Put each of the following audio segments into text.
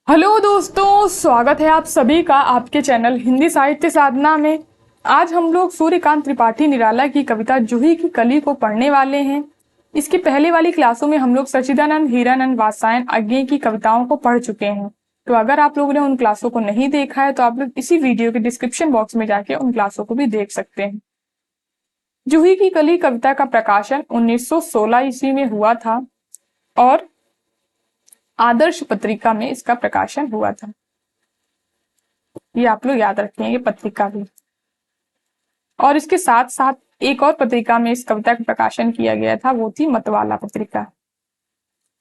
Hello दोस्तों, स्वागत है आप सभी का आपके चैनल हिंदी साहित्य साधना में। आज हम लोग सूर्यकांत त्रिपाठी निराला की कविता जूही की कली को पढ़ने वाले हैं। इसकी पहले वाली क्लासों में हम लोग सच्चिदानंद, हीरानंद, वात्स्यायन, अज्ञे की कविताओं को पढ़ चुके हैं। तो अगर आप लोगों ने उन क्लासों को नहीं देखा है तो आप लोग इसी वीडियो के डिस्क्रिप्शन बॉक्स में जाके उन क्लासों को भी देख सकते हैं। जूही की कली कविता का प्रकाशन 1916 ईस्वी में हुआ था और आदर्श पत्रिका में इसका प्रकाशन हुआ था। ये आप लोग याद रखेंगे पत्रिका भी। और इसके साथ साथ एक और पत्रिका में इस कविता का प्रकाशन किया गया था, वो थी मतवाला पत्रिका।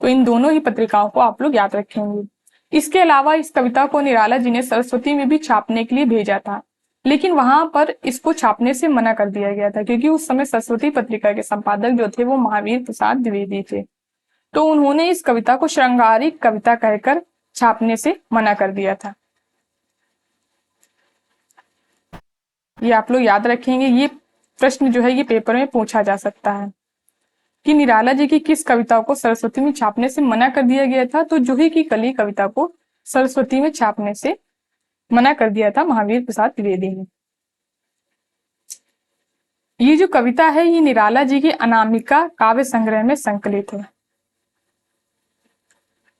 तो इन दोनों ही पत्रिकाओं को आप लोग याद रखेंगे। इसके अलावा इस कविता को निराला जी ने सरस्वती में भी छापने के लिए भेजा था, लेकिन वहां पर इसको छापने से मना कर दिया गया था, क्योंकि उस समय सरस्वती पत्रिका के संपादक जो थे वो महावीर प्रसाद द्विवेदी थे। तो उन्होंने इस कविता को श्रृंगारिक कविता कहकर छापने से मना कर दिया था। ये आप लोग याद रखेंगे। ये प्रश्न जो है ये पेपर में पूछा जा सकता है कि निराला जी की किस कविता को सरस्वती में छापने से मना कर दिया गया था। तो जूही की कली कविता को सरस्वती में छापने से मना कर दिया था महावीर प्रसाद द्विवेदी ने। ये जो कविता है ये निराला जी की अनामिका काव्य संग्रह में संकलित है।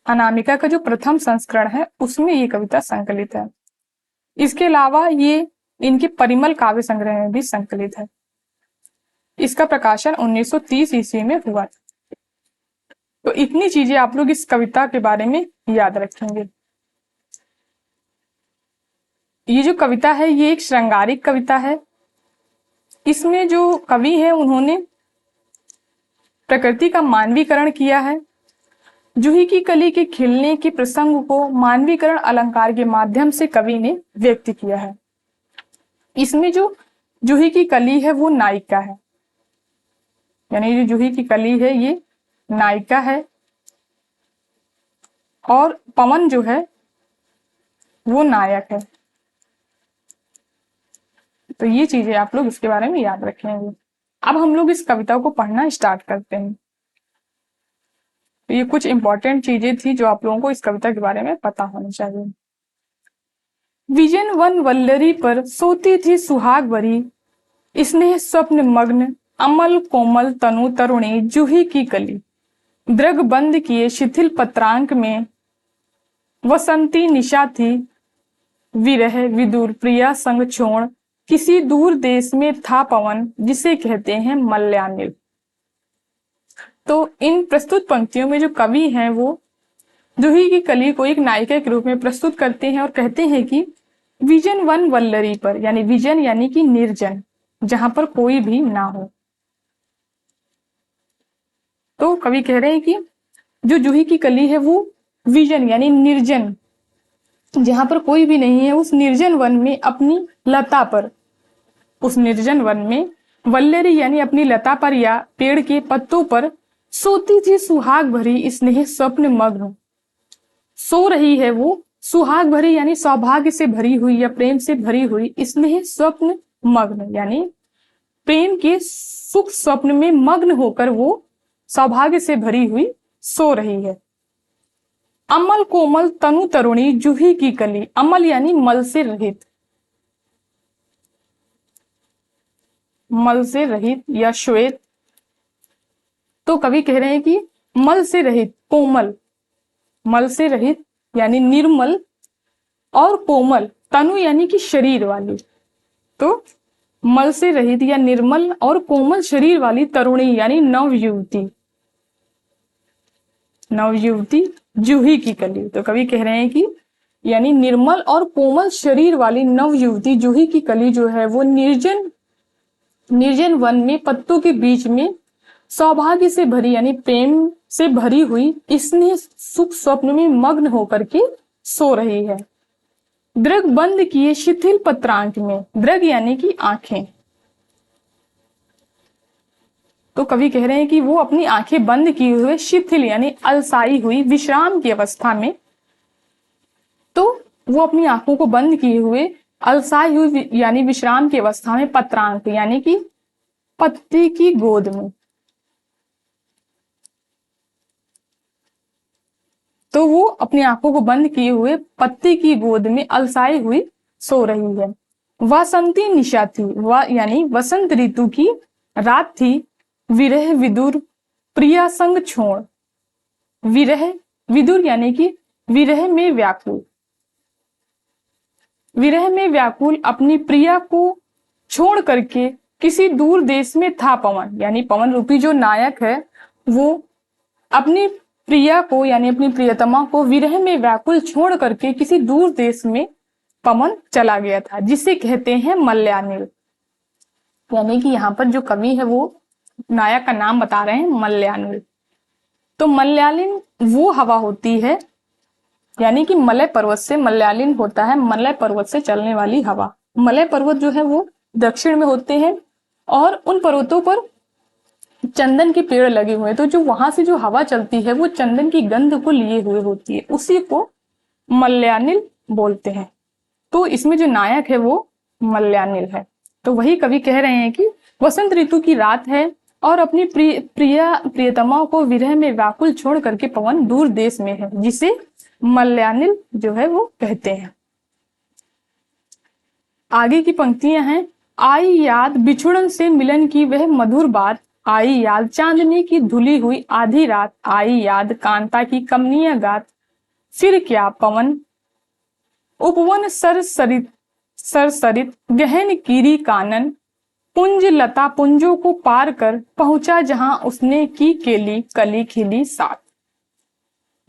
अनामिका का जो प्रथम संस्करण है उसमें ये कविता संकलित है। इसके अलावा ये इनके परिमल काव्य संग्रह में भी संकलित है। इसका प्रकाशन 1930 ईस्वी में हुआ था। तो इतनी चीजें आप लोग इस कविता के बारे में याद रखेंगे। ये जो कविता है ये एक श्रृंगारिक कविता है। इसमें जो कवि है उन्होंने प्रकृति का मानवीकरण किया है। जूही की कली के खिलने के प्रसंग को मानवीकरण अलंकार के माध्यम से कवि ने व्यक्त किया है। इसमें जो जूही की कली है वो नायिका है, यानी जो जूही की कली है ये नायिका है और पवन जो है वो नायक है। तो ये चीजें आप लोग इसके बारे में याद रखेंगे। अब हम लोग इस कविता को पढ़ना स्टार्ट करते हैं। तो ये कुछ इंपॉर्टेंट चीजें थी जो आप लोगों को इस कविता के बारे में पता होनी चाहिए। विजन वन वल्लरी पर सोती थी सुहाग भरी, स्नेह स्वप्न मग्न अमल कोमल तनु तरुणी जूही की कली। दृग बंद किए शिथिल पत्रांक में वसंती निशा थी, विरह विदुर प्रिया संग छोड़ किसी दूर देश में था पवन जिसे कहते हैं मल्यानिल। तो इन प्रस्तुत पंक्तियों में जो कवि हैं वो जूही की कली को एक नायिका के रूप में प्रस्तुत करते हैं और कहते हैं कि विजन वन वल्लरी पर, यानी विजन यानी कि निर्जन, जहां पर कोई भी ना हो। तो कवि कह रहे हैं कि जो जूही की कली है वो विजन यानी निर्जन, जहां पर कोई भी नहीं है, उस निर्जन वन में अपनी लता पर, उस निर्जन वन में वल्लरी यानी अपनी लता पर या पेड़ के पत्तों पर सोती थी सुहाग भरी स्नेह स्वप्न मग्न। सो रही है वो सुहाग भरी यानी सौभाग्य से भरी हुई या प्रेम से भरी हुई, स्नेह स्वप्न मग्न यानी प्रेम के सुख स्वप्न में मग्न होकर वो सौभाग्य से भरी हुई सो रही है। अमल कोमल तनु तरुणी जूही की कली, अमल यानी मल से रहित, मल से रहित या श्वेत। तो कवि कह रहे हैं कि मल से रहित कोमल, मल से रहित यानी निर्मल और कोमल, तनु यानी कि शरीर वाली। तो मल से रहित या निर्मल और कोमल शरीर वाली तरुणी यानी नवयुवती, नवयुवती जूही की कली। तो कवि कह रहे हैं कि यानी निर्मल और कोमल शरीर वाली नवयुवती जूही की कली जो है वो निर्जन वन में पत्तों के बीच में सौभाग्य से भरी यानी प्रेम से भरी हुई स्नेह सुख स्वप्न में मग्न होकर के सो रही है। दृग बंद किए शिथिल पत्रांक में, दृग यानी कि आंखें। तो कवि कह रहे हैं कि वो अपनी आंखें बंद किए हुए शिथिल यानी अलसाई हुई विश्राम की अवस्था में, तो वो अपनी आंखों को बंद किए हुए अलसाई हुई यानी विश्राम की अवस्था में पत्रांक यानी कि पत्ते की गोद में, तो वो अपनी आंखों को बंद किए हुए पत्ती की गोद में अलसाई हुई सो रही है। वासंती निशा थी, वह यानी वसंत ऋतु की रात थी। विरह विदुर प्रिया संग छोड़, विरह विदुर यानी कि विरह में व्याकुल, विरह में व्याकुल अपनी प्रिया को छोड़ करके किसी दूर देश में था पवन, यानी पवन रूपी जो नायक है वो अपनी प्रिया को यानी अपनी प्रियतमा को विरह में व्याकुल छोड़ करके किसी दूर देश में पवन चला गया था, जिसे कहते हैं मल्यानिल। यानी कि यहाँ पर जो कवि है वो नायक का नाम बता रहे हैं मल्यानिल। तो मल्यालिन वो हवा होती है, यानी कि मलय पर्वत से, मल्यालिन होता है मलय पर्वत से चलने वाली हवा। मलय पर्वत जो है वो दक्षिण में होते हैं और उन पर्वतों पर चंदन के पेड़ लगे हुए हैं, तो जो वहां से जो हवा चलती है वो चंदन की गंध को लिए हुए होती है, उसी को मल्यानिल बोलते हैं। तो इसमें जो नायक है वो मल्यानिल है। तो वही कवि कह रहे हैं कि वसंत ऋतु की रात है और अपनी प्रियतमा को विरह में व्याकुल छोड़ करके पवन दूर देश में है, जिसे मल्यानिल जो है वो कहते हैं। आगे की पंक्तियां हैं, आई याद बिछुड़न से मिलन की वह मधुर बात, आई याद चांदनी की धुली हुई आधी रात, आई याद कांता की कमनीय गात, फिर क्या पवन उपवन सरसरित गहन कीरी कानन, पुंज लता पुंजों को पार कर पहुंचा जहां उसने की केली कली खिली साथ।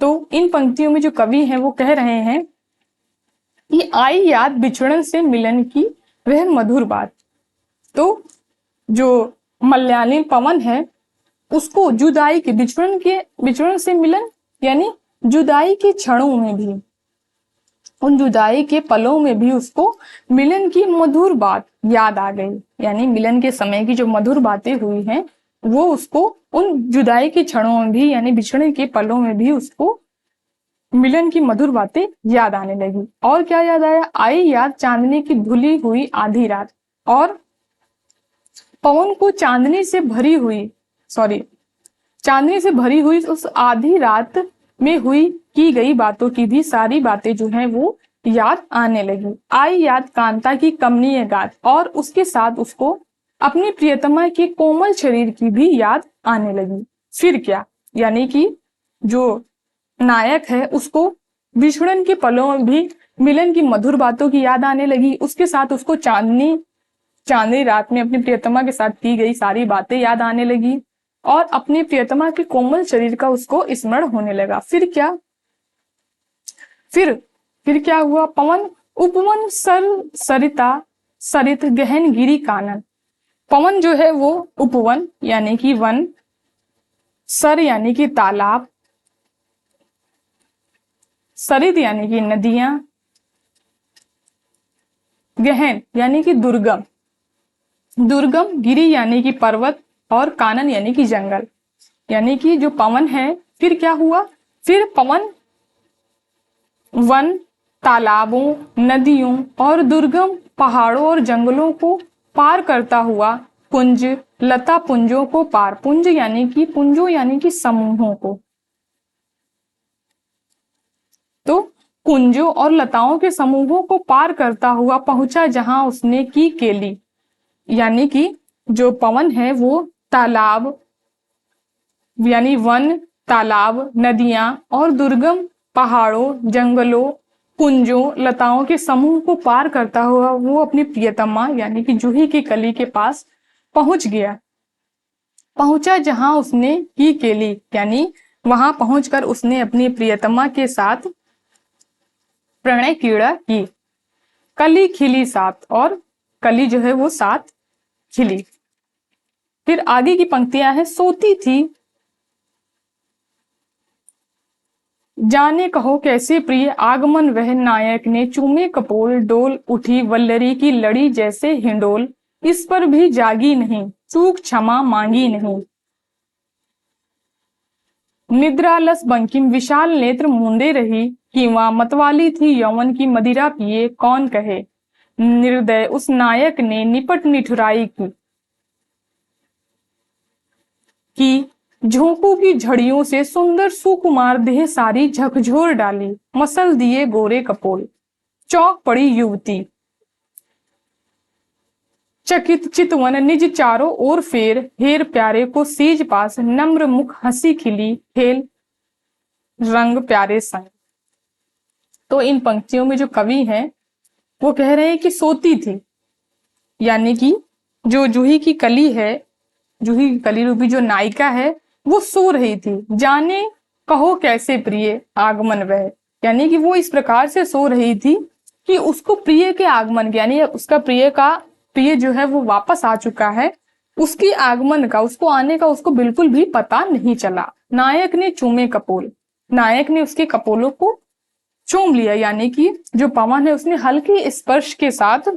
तो इन पंक्तियों में जो कवि हैं वो कह रहे हैं कि आई याद बिछड़न से मिलन की वह मधुर बात। तो जो मल्यानिल पवन है उसको जुदाई के बिछड़न से मिलन यानी जुदाई के क्षणों में भी, उन जुदाई के पलों में भी उसको मिलन की मधुर बात याद आ गई, यानी मिलन के समय की जो मधुर बातें हुई हैं वो उसको उन जुदाई के क्षणों में भी यानी बिछड़ने के पलों में भी उसको मिलन की मधुर बातें याद आने लगी। और क्या याद आया, आई याद चांदनी की धुली हुई आधी रात, और पवन को चांदनी से भरी हुई उस आधी रात में हुई की गई बातों की भी सारी बातें जो हैं वो याद आने लगी। आई याद कांता की कमनीय गात, और उसके साथ उसको अपनी प्रियतमा के कोमल शरीर की भी याद आने लगी। फिर क्या, यानी कि जो नायक है उसको बिछड़न के पलों में भी मिलन की मधुर बातों की याद आने लगी, उसके साथ उसको चांदनी रात में अपनी प्रियतमा के साथ की गई सारी बातें याद आने लगी, और अपनी प्रियतमा के कोमल शरीर का उसको स्मरण होने लगा। फिर क्या, फिर क्या हुआ, पवन उपवन सरित गहन गिरी कानन। पवन जो है वो उपवन यानी कि वन, सर यानी कि तालाब, सरित यानी कि नदियां, गहन यानी कि दुर्गम, गिरी यानी कि पर्वत, और कानन यानी कि जंगल। यानी कि जो पवन है, फिर क्या हुआ, फिर पवन वन, तालाबों, नदियों और दुर्गम पहाड़ों और जंगलों को पार करता हुआ पुंज लता पुंजों को पार, पुंजों यानी कि समूहों को, तो कुंजों और लताओं के समूहों को पार करता हुआ पहुंचा जहां उसने की केली। यानी कि जो पवन है वो तालाब यानी वन, तालाब, नदियां और दुर्गम पहाड़ों, जंगलों, कुंजों, लताओं के समूह को पार करता हुआ वो अपनी प्रियतमा यानी कि जूही की कली के पास पहुंचा जहां उसने की केली, यानी वहां पहुंचकर उसने अपनी प्रियतमा के साथ प्रणय क्रीड़ा की। कली खिली साथ, और कली जो है वो साथ खिली। फिर आगे की पंक्तियां हैं, सोती थी जाने कहो कैसे प्रिय आगमन वह, नायक ने चूमे कपोल, डोल उठी वल्लरी की लड़ी जैसे हिंडोल, इस पर भी जागी नहीं चूक क्षमा मांगी नहीं। निद्रालस बंकिम विशाल नेत्र मूंदे रही, कीवा मतवाली थी यौवन की मदिरा पिए कौन कहे, निर्दय उस नायक ने निपट निठुराई की झोंकू की झड़ियों से सुंदर सुकुमार देह सारी झकझोर डाली, मसल दिए गोरे कपोल। चौंक पड़ी युवती, चकित चितवन निज चारों ओर फेर, हेर प्यारे को सीज पास, नम्र मुख हंसी खिली, खेल रंग प्यारे संग। तो इन पंक्तियों में जो कवि हैं वो कह रहे हैं कि सोती थी, यानी कि जो जूही की कली है, जूही की कली रूपी जो नायिका है वो सो रही थी। जाने कहो कैसे प्रिय आगमन वह, यानी कि वो इस प्रकार से सो रही थी कि उसको प्रिय के आगमन, यानी उसका प्रिय जो है वो वापस आ चुका है, उसकी आगमन का, उसको आने का उसको बिल्कुल भी पता नहीं चला। नायक ने चूमे कपोल, नायक ने उसके कपोलों को चूम लिया, यानी कि जो पवन है उसने हल्के स्पर्श के साथ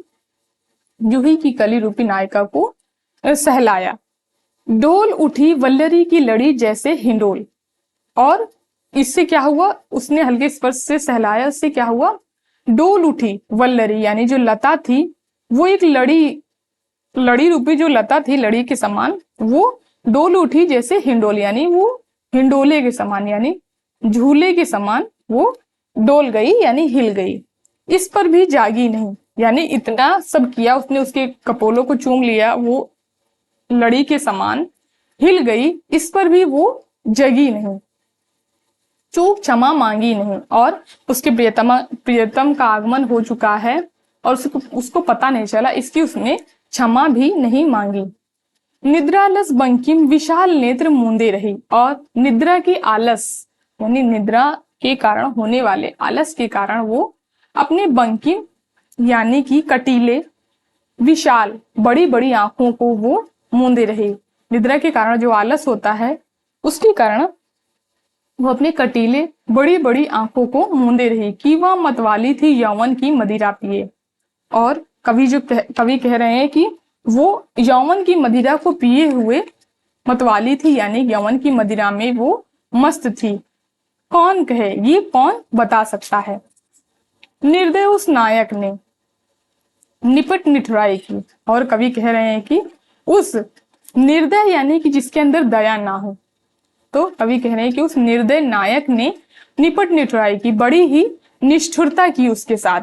जूही की कली रूपी नायिका को सहलाया। डोल उठी वल्लरी की लड़ी जैसे हिंडोल, और इससे क्या हुआ, उसने हल्के स्पर्श से सहलाया, उससे क्या हुआ, डोल उठी वल्लरी, यानी जो लता थी वो एक लड़ी रूपी जो लता थी, लड़ी के समान, वो डोल उठी जैसे हिंडोल, यानी वो हिंडोले के समान, यानी झूले के समान वो डोल गई, यानी हिल गई। इस पर भी जागी नहीं, यानी इतना सब किया उसने, उसके कपोलों को चूम लिया, वो लड़ी के समान हिल गई, इस पर भी वो जगी नहीं। चूक क्षमा मांगी नहीं, और उसके प्रियतम का आगमन हो चुका है और उसको पता नहीं चला, इसकी उसने क्षमा भी नहीं मांगी। निद्रालस बंकिम विशाल नेत्र मूंदे रही, और निद्रा की आलस, यानी निद्रा के कारण होने वाले आलस के कारण वो अपने बंकिम यानी कि कटीले, विशाल बड़ी बड़ी आंखों को वो मूंदे रही। निद्रा के कारण जो आलस होता है उसके कारण वो अपने कटीले बड़ी बड़ी आंखों को मूंदे रही। कि वह मतवाली थी यौवन की मदिरा पिए, और कवि कह रहे हैं कि वो यौवन की मदिरा को पिए हुए मतवाली थी, यानी यौवन की मदिरा में वो मस्त थी। कौन कहे, ये कौन बता सकता है। निर्दय उस नायक ने निपट निठुराई की, और कवि कह रहे हैं कि उस निर्दय यानी कि जिसके अंदर दया ना हो, तो कवि कह रहे हैं कि उस निर्दय नायक ने निपट निठुराई की, बड़ी ही निष्ठुरता की उसके साथ,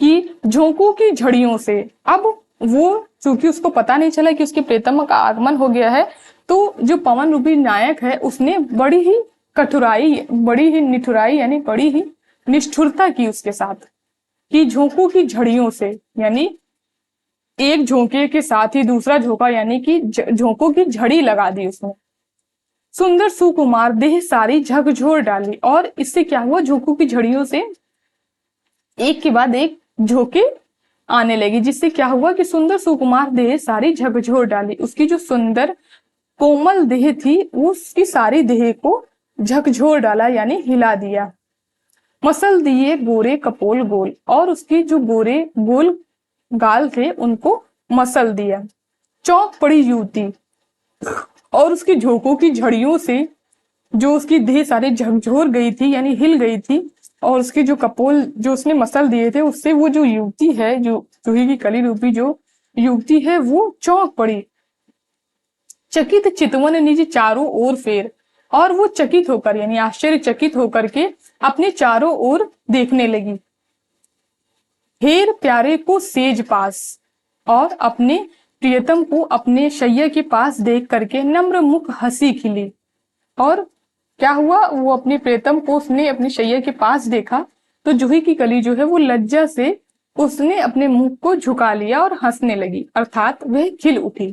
कि झोंकों की झड़ियों से। अब वो चूंकि उसको पता नहीं चला कि उसके प्रेतम का आगमन हो गया है, तो जो पवन रूपी नायक है उसने बड़ी ही कठुराई, बड़ी ही निठुराई, यानी बड़ी ही निष्ठुरता की उसके साथ, कि झोंकों की झड़ियों से, यानी एक झोंके के साथ ही दूसरा झोंका, यानी कि झोंकों की झड़ी लगा दी उसने। सुंदर सुकुमार देह सारी झकझोर डाली, और इससे क्या हुआ, झोंकों की झड़ियों से एक के बाद एक झोंके आने लगी, जिससे क्या हुआ कि सुंदर सुकुमार देह सारी झकझोर डाली, उसकी जो सुंदर कोमल देह थी उसकी सारी देह को झकझोर डाला, यानी हिला दिया। मसल दिए गोरे कपोल गोल, और उसके जो गोरे गोल गाल थे उनको मसल दिया। चौंक पड़ी युवती, और उसकी झोंकों की झड़ियों से जो उसकी देह सारी झकझोर गई थी, यानी हिल गई थी, और उसके जो कपोल जो उसने मसल दिए थे उससे वो जो युवती है, जो जूही की कली रूपी जो युवती है वो चौंक पड़ी। चकित चितवन निज चारों ओर फेर, और वो चकित होकर, यानी आश्चर्यचकित होकर के अपने चारों ओर देखने लगी। हेर प्यारे को सेज पास, और अपने प्रियतम को अपने शैया के पास देख करके नम्र मुख हंसी खिली। और क्या हुआ, वो अपने प्रियतम को उसने अपने शैया के पास देखा, तो जूही की कली जो है वो लज्जा से उसने अपने मुंह को झुका लिया और हंसने लगी, अर्थात वह खिल उठी।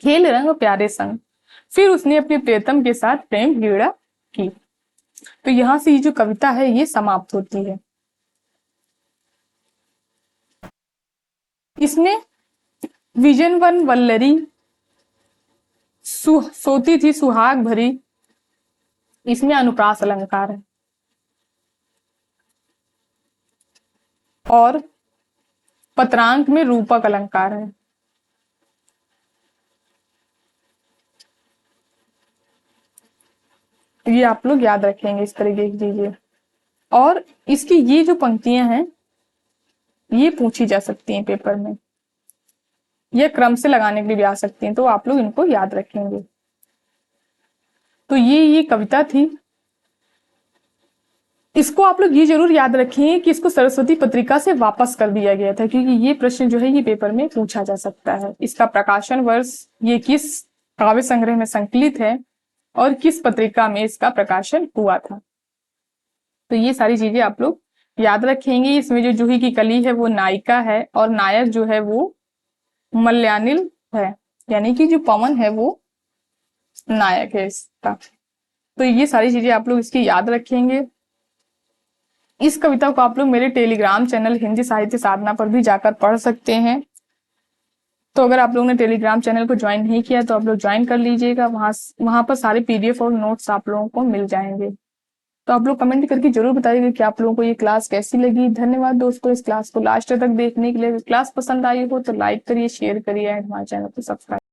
खेल रंग प्यारे संग, फिर उसने अपने प्रियतम के साथ प्रेम क्रीड़ा की। तो यहां से ये जो कविता है ये समाप्त होती है। इसमें विजनवन वल्लरी सोती थी सुहाग भरी, इसमें अनुप्रास अलंकार है, और पत्रांक में रूपक अलंकार है। ये आप लोग याद रखेंगे, इस तरीके की चीजें। और इसकी ये जो पंक्तियां हैं ये पूछी जा सकती हैं पेपर में। या क्रम से लगाने के लिए भी आ सकती हैं, तो आप लोग इनको याद रखेंगे। तो ये कविता थी। इसको आप लोग ये जरूर याद रखेंगे कि इसको सरस्वती पत्रिका से वापस कर दिया गया था, क्योंकि ये प्रश्न जो है ये पेपर में पूछा जा सकता है। इसका प्रकाशन वर्ष, ये किस काव्य संग्रह में संकलित है और किस पत्रिका में इसका प्रकाशन हुआ था। तो ये सारी चीजें आप लोग याद रखेंगे। इसमें जो जूही की कली है वो नायिका है और नायक जो है वो मलयानिल है, यानी कि जो पवन है वो नायक है इसका। तो ये सारी चीजें आप लोग इसकी याद रखेंगे। इस कविता को आप लोग मेरे टेलीग्राम चैनल हिंदी साहित्य साधना पर भी जाकर पढ़ सकते हैं। तो अगर आप लोगों ने टेलीग्राम चैनल को ज्वाइन नहीं किया तो आप लोग ज्वाइन कर लीजिएगा, वहां पर सारे पीडीएफ और नोट्स आप लोगों को मिल जाएंगे। तो आप लोग कमेंट करके जरूर बताइएगा कि आप लोगों को ये क्लास कैसी लगी। धन्यवाद दोस्तों इस क्लास को लास्ट तक देखने के लिए। क्लास पसंद आई हो तो लाइक करिए, शेयर करिए एंड हमारे चैनल को सब्सक्राइब